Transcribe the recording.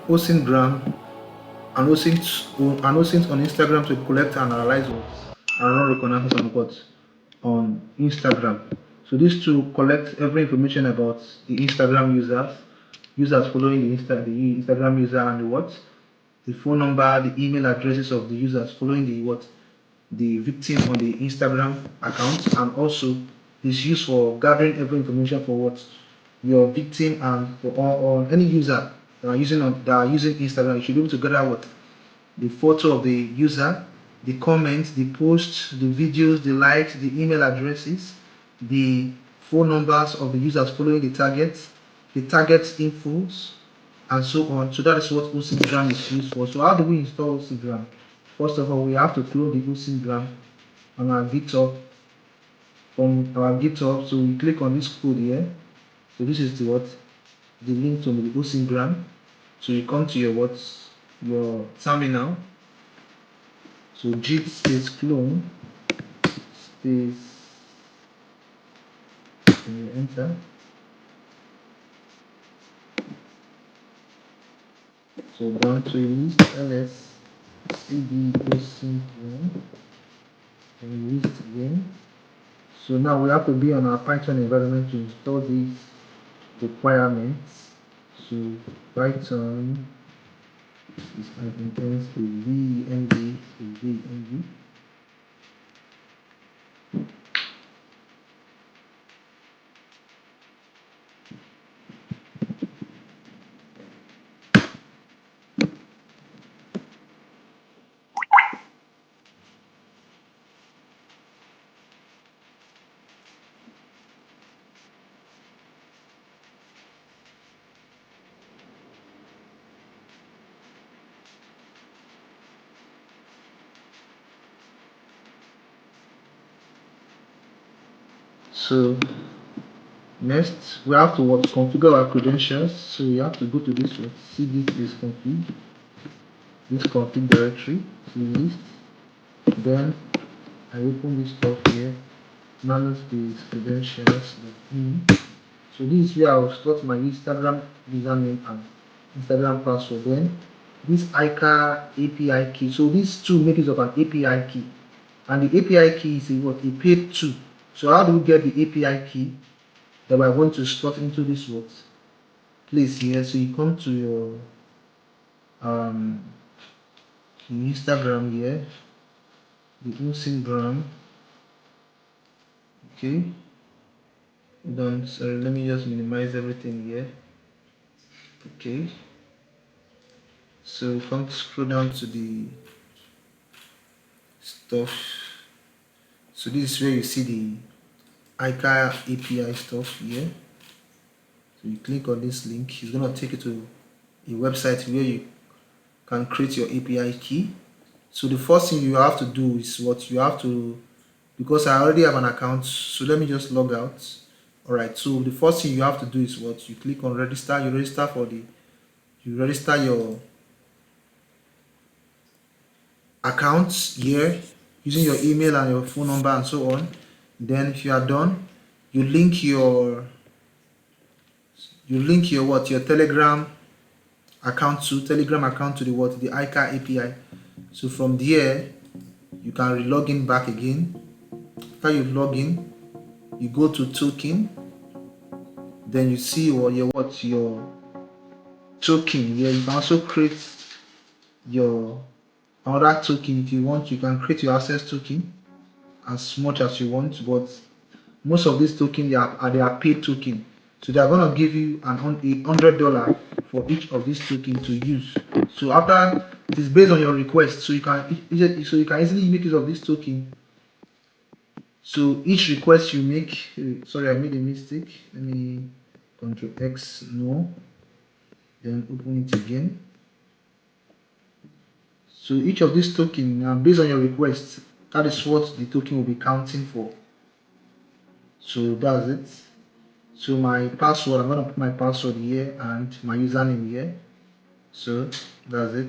Osintgram and OSINT on Instagram to collect and analyze what and run reconnaissance on what on Instagram. So these two collect every information about the Instagram users following the Instagram user and the phone number, the email addresses of the users following the victim on the Instagram account, and also is used for gathering every information for your victim and for all any user that are using Instagram. You should be able to gather the photo of the user, the comments, the posts, the videos, the likes, the email addresses, the phone numbers of the users following the target's infos, and so on. So that is what Osintgram is used for. So how do we install Osintgram? First of all, we have to clone the Osintgram on our GitHub from our GitHub. So we click on this code here. So this is the link to the Osintgram. So you come to your terminal. So git space clone space and you enter. So down to list ls cd Osintgram and list again. So now we have to be on our Python environment to install these requirements. So Python is contains a vmv. So next we have to configure our credentials. So we have to go to this cd space config, this config directory, list. Then I open this stuff here, manage the credentials. So this is where I will start my Instagram username and Instagram password. Then this ICA API key. So these two make use of an API key, and the API key is a paid tool. So how do we get the API key that we're going to slot into this place here? So you come to your Instagram here, the Instagram. Okay. Sorry, let me just minimize everything here. Okay. So come scroll down to the stuff. So this is where you see the ICA API stuff here. So you click on this link, it's gonna take you to a website where you can create your API key. So the first thing you have to do is because I already have an account, so let me just log out. Alright, so the first thing you have to do is you click on register. You register your accounts here using your email and your phone number and so on. Then if you are done, you link your your Telegram account to the the ICA API. So from there you can log in back again. After you log in, you go to token, then you see your token here. You can also create your another token. If you want, you can create your access token as much as you want, but most of these tokens they are paid token. So they are going to give you $100 for each of these tokens to use. So after it is based on your request, so you can easily make use of this token. So each request you make, sorry, I made a mistake. Let me Control X, no, then open it again. So each of these tokens, based on your request, that is what the token will be counting for. So that's it. So my password, I'm gonna put my password here and my username here. So that's it.